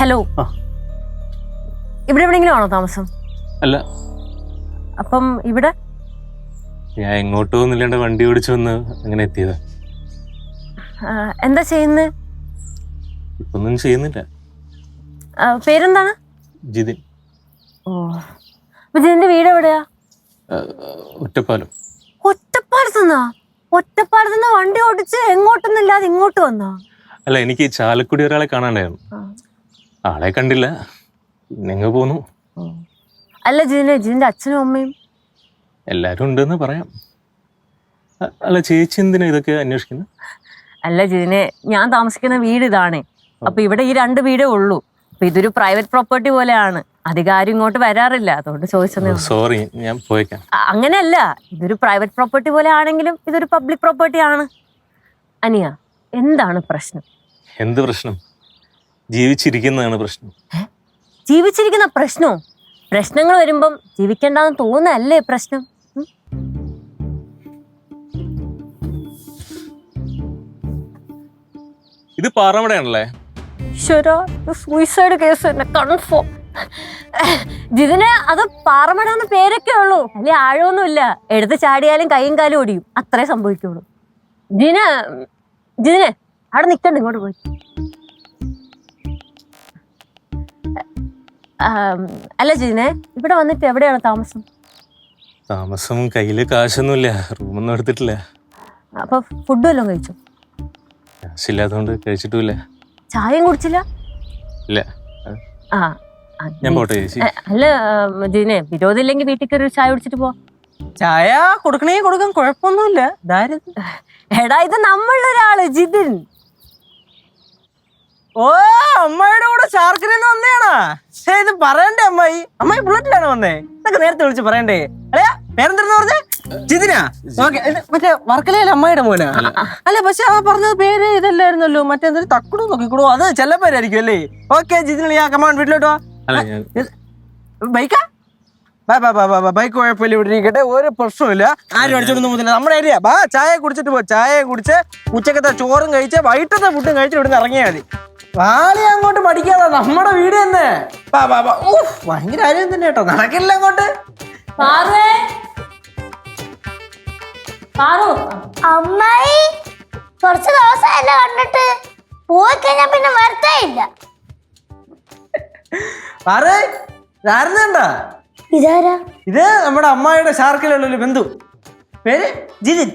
Hello, ഇവിടെ എവിടെയെങ്കിലും ആണോ താമസം? അല്ല. അപ്പം ഇവിടെ ഞാൻ എങ്ങോട്ട് പോകുന്നില്ലാണ്ട് വണ്ടി ഓടിച്ചു വന്ന് അങ്ങനെ എത്തിയതാ. എന്താ ചെയ്യുന്നത്? ഇപ്പൊന്നും ചെയ്യുന്നില്ല. പേരെന്താണ്? ജിതിൻ. ഓ, അപ്പൊ ജിതിന്റെ വീട് എവിടെയാ? ഒറ്റപ്പാലം. ഒറ്റപ്പാലത്തുനിന്നാ? ഒറ്റപ്പാലത്തുനിന്ന് വണ്ടി ഓടിച്ച് എങ്ങോട്ടൊന്നുമില്ലാതെ ഇങ്ങോട്ട് വന്നാ? അല്ല, എനിക്ക് ചാലക്കുടി ഒരാളെ കാണാണ്ടായിരുന്നു. ആളെ കണ്ടില്ല, പിന്നെ പോന്നു. അല്ല ജിതിന്റെ അച്ഛനും അമ്മയും? എല്ലാരും ഉണ്ടെന്ന് പറയാം. അല്ല, ചേച്ചി എന്തിനാ ഇതൊക്കെ അന്വേഷിക്കുന്നത്? അല്ല ജിതിനെ, ഞാൻ താമസിക്കുന്ന വീട് ഇതാണ്. അപ്പൊ ഇവിടെ ഈ 2 വീടേ ഉള്ളൂ. അപ്പൊ ഇതൊരു പ്രൈവറ്റ് പ്രോപ്പർട്ടി പോലെയാണ്. അധികാരം ഇങ്ങോട്ട് വരാറില്ല, അതുകൊണ്ട് ചോദിച്ചതേ. സോറി, ഞാൻ പോയേക്കാം. അങ്ങനെയല്ല, ഇതൊരു പ്രൈവറ്റ് പ്രോപ്പർട്ടി പോലെ ആണെങ്കിലും ഇതൊരു പബ്ലിക് പ്രോപ്പർട്ടി ആണ്. അനിയ, എന്താണ് പ്രശ്നം? എന്ത് പ്രശ്നം? ജീവിച്ചിരിക്കുന്നതാണ് പ്രശ്നം. ജീവിച്ചിരിക്കുന്ന പ്രശ്നോ? പ്രശ്നങ്ങൾ വരുമ്പം ജീവിക്കേണ്ടെന്ന് തോന്നുന്നല്ലേ പ്രശ്നം? ഇത് പാറമടയാണല്ലേ? സൂയിസൈഡ് കേസ് തന്നെ കൺഫേം. ജിതിന് അത് പാറമട പേരൊക്കെ ഉള്ളൂ, അല്ലെ ആഴമൊന്നുമില്ല. എടുത്ത് ചാടിയാലും കൈയും കാലും ഒടിയും, അത്രേ സംഭവിക്കുള്ളൂ. ജിതിന് അവിടെ നിക്കണ്ട, ഇങ്ങോട്ട് പോയി. അല്ല ജിതിനെ, ഇവിടെ വന്നിട്ട് എവിടെയാണ് താമസം? താമസം കയ്യില് കാശൊന്നുമില്ല, റൂമൊന്നും എടുത്തിട്ടില്ല. അപ്പൊ ഫുഡ് വല്ലതും കഴിച്ചോ? കാശില്ലാത്തതുകൊണ്ട് കഴിച്ചിട്ടുമില്ല. ചായയും കുടിച്ചില്ല? ഇല്ല. ഞാൻ പോട്ടെ ചേച്ചി. അല്ല ജിതിനെ, വിരോധമില്ലെങ്കിൽ വീട്ടിൽ കയറി ഒരു ചായ കുടിച്ചിട്ട് പോ. ചായ കൊടുക്കണേ കൊടുക്കാൻ കുഴപ്പമൊന്നുമില്ല. എടാ, ഇത് നമ്മളൊരാള് ജിതിൻ. ഓ, അമ്മായിയുടെ കൂടെ ശാർക്കരന്ന് വന്നേണാ? ഇത് പറയണ്ടേ അമ്മായി ബുള്ളറ്റിലാണ് വന്നേ? ഇതൊക്കെ നേരത്തെ വിളിച്ച് പറയണ്ടേ? അല്ലയാ, പേരെന്താ പറഞ്ഞേ? ജിതിനാ? മറ്റേ വർക്കലയിലെ അമ്മായിയുടെ മോനാ? അല്ല, പക്ഷെ ആ പറഞ്ഞത് പേര് ഇതല്ലായിരുന്നല്ലോ, മറ്റേന്തൊരു തക്കുടോ നോക്കിക്കൂടോ, അത് ചെല്ലപ്പേരായിരിക്കും അല്ലേ? ഓക്കെ ജിതിനാ, കമാൺ വീട്ടിലോട്ട് വാ. ബൈക്കാ? ബൈക്ക് കുഴപ്പമില്ല, ഇവിടെ ഇരിക്കട്ടെ, ഒരു പ്രശ്നമില്ല. ആരും അടിച്ചോണ്ടൊന്നും പോകുന്നില്ല, നമ്മുടെ ഏരിയ. ബാ, ചായ കുടിച്ചിട്ട് പോ. ചായ കുടിച്ച് ഉച്ചക്കത്തെ ചോറും കഴിച്ച് വൈകിട്ടത്തെ ഫുഡും കഴിച്ചിട്ട് ഇവിടുന്ന് ഇറങ്ങിയാൽ മതി. വാലി അങ്ങോട്ട് പഠിക്കാതെ, നമ്മുടെ വീട് തന്നെ. ഭയങ്കര ആരും തന്നെ കേട്ടോ, നടക്കില്ല അങ്ങോട്ട്. അമ്മായി കുറച്ച് ദിവസമല്ല കണ്ടിട്ട്, പോയി കഴിഞ്ഞാ പിന്നെ വരത്തേ ഇല്ല. ഇതാരാ? ഇത് നമ്മുടെ അമ്മായിയുടെ ശാർക്കലുള്ള ബന്ധു, പേര് ജിതിൻ.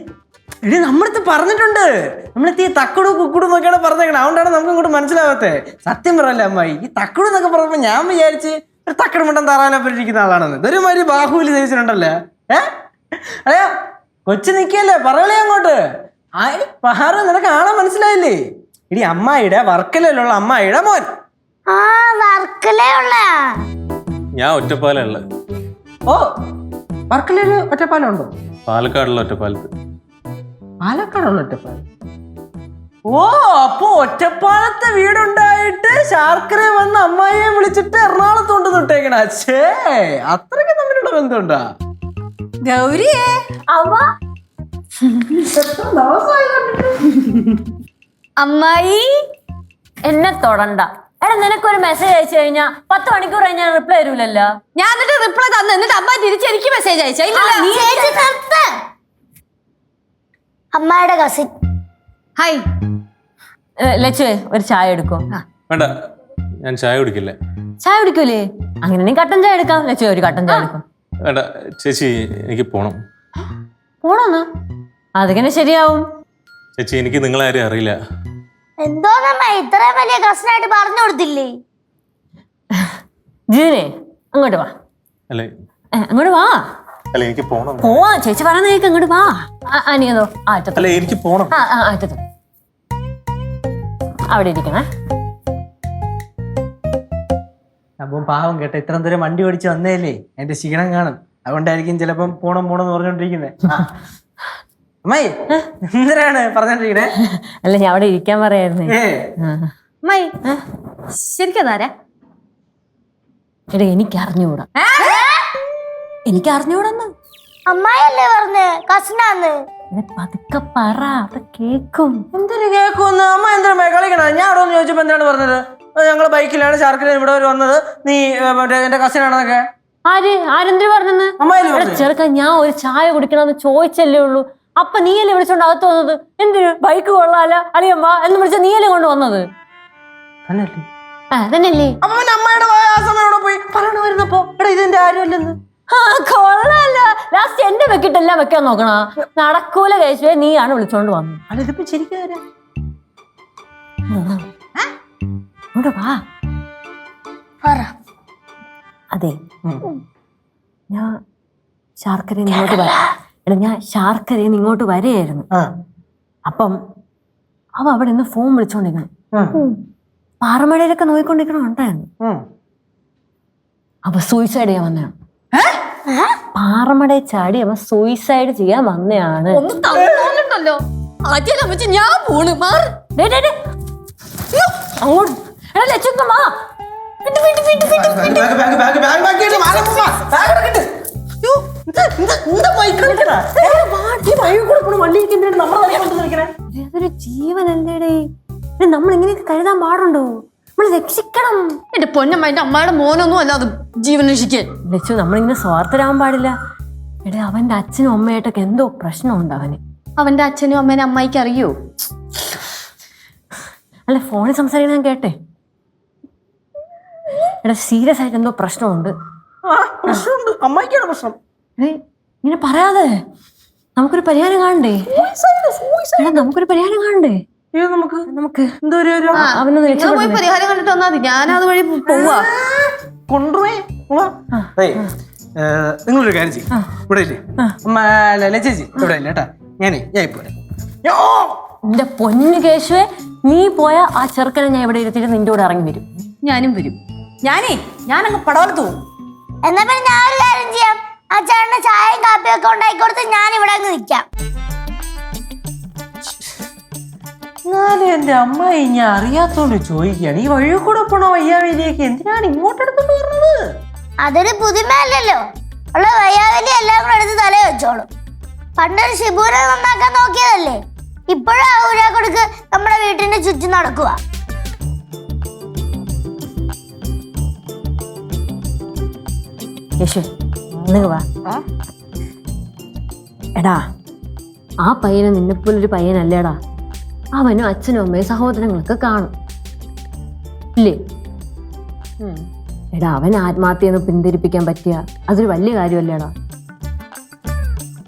ഇനി നമ്മളടുത്ത് പറഞ്ഞിട്ടുണ്ട്, നമ്മളെത്തി തക്കടു കുക്കുടു നോക്കിയാണ് പറഞ്ഞേക്കണം. അതുകൊണ്ടാണ് നമുക്ക് ഇങ്ങോട്ട് മനസ്സിലാവത്തെ. സത്യം പറയല്ലേ അമ്മായി, ഈ തക്കടു എന്നൊക്കെ പറഞ്ഞപ്പോ ഞാൻ വിചാരിച്ച് ഒരു തക്കട് മണ്ടം താറാനൊപ്പം ആളാണെന്ന്. ഇതൊരു മാതിരി ബാഹുബലി സൈസിലുണ്ടല്ലേ. അയ്യോ, കൊച്ചു നിക്കല്ലേ, പറയലേ അങ്ങോട്ട്. പഹാറ് നിനക്ക് ആളെ മനസ്സിലായില്ലേ? ഇനി അമ്മായിയുടെ വർക്കലയിലുള്ള അമ്മായിയുടെ മോൻ. ഞാൻ ഒറ്റപ്പാലുള്ള. ഓ, വർക്കലയില് ഒറ്റപ്പാലം ഉണ്ടോ? പാലക്കാടുള്ള ഒറ്റപ്പാലത്ത്. പാലക്കാടുള്ള ഒറ്റപ്പാലം? ഓ, അപ്പൊ ഒറ്റപ്പാലത്തെ വീടുണ്ടായിട്ട് ശാർക്കര വന്ന് അമ്മായിയെ വിളിച്ചിട്ട് എറണാകുളത്ത് കൊണ്ട് തൊട്ടേക്കണ. അച്ഛേ, അത്രയ്ക്ക് തമ്മിലുള്ള ബന്ധമുണ്ടാ? ഗൗരിയേ, അമ്മായി എന്നെ തൊടണ്ട. എടാ, നിനക്കൊരു മെസ്സേജ് അയച്ചു കഴിഞ്ഞാ 10 മണിക്കൂർ കഴിഞ്ഞാൽ റിപ്ലൈ തരൂലല്ലോ. ഞാൻ എന്നിട്ട് റിപ്ലൈ തന്നു, എന്നിട്ട് അമ്മ തിരിച്ച് എനിക്ക് മെസ്സേജ് അയച്ചാ? അമ്മയുടെ കസിൻ. ഹായ് ലച്ചുവേ, ഒരു ചായ എടുക്കും? വേണ്ട, ഞാൻ ചായ കുടിക്കില്ല. ചായ കുടിക്കൂലേ? അങ്ങനെ കട്ടൻ ചായ എടുക്കാം. ലച്ചുവേ, ഒരു കട്ടൻ ചായ എടുക്കും. വേണ്ട ചേച്ചി, എനിക്ക് പോണം. പോണോന്ന്? അതെങ്ങനെ ശരിയാവും? ചേച്ചി, എനിക്ക് നിങ്ങളാരും അറിയില്ല. എന്തോന്നമ്മ ഇത്രയും വലിയ കസിനായിട്ട് പറഞ്ഞു കൊടുത്തില്ലേ? ജിതിനെ, അങ്ങോട്ട് വാ. അല്ലേ, അങ്ങോട്ട് വാ. അല്ല, എനിക്ക് പോണം. പോവാ, ചേച്ചി പറയുന്ന കേക്ക്, അങ്ങോട്ട് വാ. അനിയതോ ആറ്റത്ത്. അല്ല, എനിക്ക് പോണം. ആറ്റത്ത് അവിടെ ഇരിക്കണേ. അപ്പം പാവം കേട്ടോ, ഇത്രയും ദൂരം വണ്ടി ഓടിച്ച് വന്നേലേ, എന്റെ ക്ഷീണം കാണും. അതുകൊണ്ടായിരിക്കും ചിലപ്പം പോണം പറഞ്ഞോണ്ടിരിക്കുന്നേ. അമ്മായി എന്തിനാണ് പറഞ്ഞോണ്ടിരിക്കണേ? അല്ല, ഞാൻ അവിടെ ഇരിക്കാൻ പറയായിരുന്നേ. അമ്മായി ശരിക്കതാരാ? എടാ, എനിക്ക് അറിഞ്ഞൂടാ. അമ്മായിയല്ലേ പറഞ്ഞേ കസിനാന്ന്? പതുക്കെ പറ, അത് കേക്കും. എന്തൊരു കേൾക്കുമെന്ന് അമ്മ എന്തിനാ കളിക്കണ? ഞാൻ അവിടെ ചോദിച്ചപ്പോ എന്താണ് പറഞ്ഞത്? ഞങ്ങൾ ബൈക്കിലാണ് ശാർക്കിന് ഇവിടെ വരെ വന്നത്, നീ മറ്റേ എന്റെ കസിൻ ആണെന്നൊക്കെ. ആരെന്തിനു പറഞ്ഞെന്ന്? അമ്മായില്ലേ പറഞ്ഞത്? ചെറുക്കൻ ഞാൻ ഒരു ചായ കുടിക്കണമെന്ന് ചോദിച്ചല്ലേ ഉള്ളൂ. അപ്പൊ നീയല്ലേ വിളിച്ചോണ്ട് അകത്ത് വന്നത്? എന്തിനു? ബൈക്ക് കൊള്ളാല അളിയമ്മ എന്ന് വിളിച്ച നീയല്ലേ കൊണ്ട് വന്നത്? തന്നെയല്ലേ? അപ്പൊ പിന്നെ അമ്മയുടെ ആ സമയം അവിടെ പോയി പറയണ വരുന്നപ്പോ എടാ ഇതെന്റെ ആരുമല്ലെന്ന്. കൊള്ളാല്ല. ലാസ്റ്റ് എന്റെ വെക്കിട്ടെല്ലാം വെക്കാൻ നോക്കണ. നടക്കൂല കേശുവേ, നീയാണ് വിളിച്ചോണ്ട് വന്നത്. അല്ല ഇതിപ്പോ ശരിക്കും ഇവിടെ വാ. അതെ, ഞാൻ ശാർക്കരയിൽ ഇങ്ങോട്ട് വരെയായിരുന്നു. അപ്പം അവ അവിടെ നിന്ന് ഫോൺ വിളിച്ചോണ്ടിരിക്കണം. പാറമടയിലൊക്കെ നോയിക്കൊണ്ടിരിക്കണം ഉണ്ടായിരുന്നു. അപ്പൊ സൂയിസൈഡ് ചെയ്യാൻ വന്നതാണ്. പാറമടയിൽ ചാടി അവൻ സൂയിസൈഡ് ചെയ്യാൻ വന്നതാണ്. ഞാൻ പോണ് അങ്ങോട്ട്. ഏതൊരു ജീവനല്ലേടേ, നമ്മൾ ഇങ്ങനെയൊക്കെ കരുതാൻ പാടുണ്ടോ? നമ്മൾ രക്ഷിക്കണം. എന്റെ പൊന്നമ്മ, എന്റെ അമ്മയുടെ മോനൊന്നും അല്ല അത് ജീവൻ രക്ഷിക്കാൻ. ലച്ചു, നമ്മളിങ്ങനെ സ്വാർത്ഥരാകാൻ പാടില്ല. എടേ, അവന്റെ അച്ഛനും അമ്മയായിട്ടൊക്കെ എന്തോ പ്രശ്നമുണ്ട് അവന്. അവന്റെ അച്ഛനും അമ്മേനെ അമ്മായിക്ക് അറിയോ? അല്ല, ഫോണിൽ സംസാരിക്കാൻ കേട്ടെ. എടാ, സീരിയസ് ആയിട്ട് എന്തോ പ്രശ്നമുണ്ട്. പ്രശ്നമുണ്ട്, അമ്മായിക്കാണ് പ്രശ്നം. ഇങ്ങനെ പറയാതെ നമുക്കൊരു പരിഹാരം കാണണ്ടേ? എടാ, നമുക്കൊരു പരിഹാരം കാണണ്ടേ? നമുക്ക് എന്തോ അവനൊന്ന് ഞാൻ പോയി പരിഹാരം കണ്ടിട്ട് വന്നാൽ മതി. ഞാൻ അതുവഴി പോവാ. കൊണ്ടുപോയി. നിങ്ങളൊരു കാര്യം ചെയ്യും, ഇവിടെ ഇല്ലേ ലച്ചേച്ചി ഇവിടെ ഇല്ല കേട്ടാ. ഞാൻ ഇപ്പൊ എന്റെ പൊന്നു കേശുവേ, നീ പോയ ആ ചെറുക്കനെ ഞാൻ ഇവിടെ ഇരുത്തിട്ട് നിന്റെ കൂടെ ഇറങ്ങി വരും. ഞാനും വരും. ഞാനങ്ങ് പടവലത്ത് പോകും. എന്നാ പിന്നെ ഞാൻ ഒരു കാര്യം ചെയ്യാം, ആ ചേട്ടന് ചായയും കാപ്പിയും ഒക്കെ ഉണ്ടാക്കി കൊടുത്ത് ഞാൻ ഇവിടെ അങ്ങ് നിൽക്കാം. എന്നാലും എന്റെ അമ്മായി ഞാൻ അറിയാത്തോണ്ട് ചോദിക്കുകയാണ്, ഈ വഴി കൂടെ പോണ വയ്യാവേലിയൊക്കെ എന്തിനാണ് ഇങ്ങോട്ടെടുത്തോണ്ട് വരുന്നത്? അതൊരു പുതുമയല്ലല്ലോ. ഉള്ള വയ്യാവലി എല്ലാം കൂടെ എടുത്ത് തല വെച്ചോളും. പണ്ടൊരു ഷിബുവിനെ നന്നാക്കാൻ നോക്കിയതല്ലേ, ഇപ്പോഴും ആ ഊരാ കൊടുക്ക് നമ്മുടെ വീട്ടിന്റെ ചുറ്റും നടക്കുക. കേശു, ഇങ്ങ് വാ. എടാ, ആ പയ്യനെ നിന്നെപ്പോലൊരു പയ്യനല്ലേടാ. അവനും അച്ഛനും അമ്മയും സഹോദരങ്ങളൊക്കെ കാണും ഇല്ലേ? എടാ, അവൻ ആത്മഹത്യന്ന് പിന്തിരിപ്പിക്കാൻ പറ്റിയ അതൊരു വലിയ കാര്യമല്ലേടാ.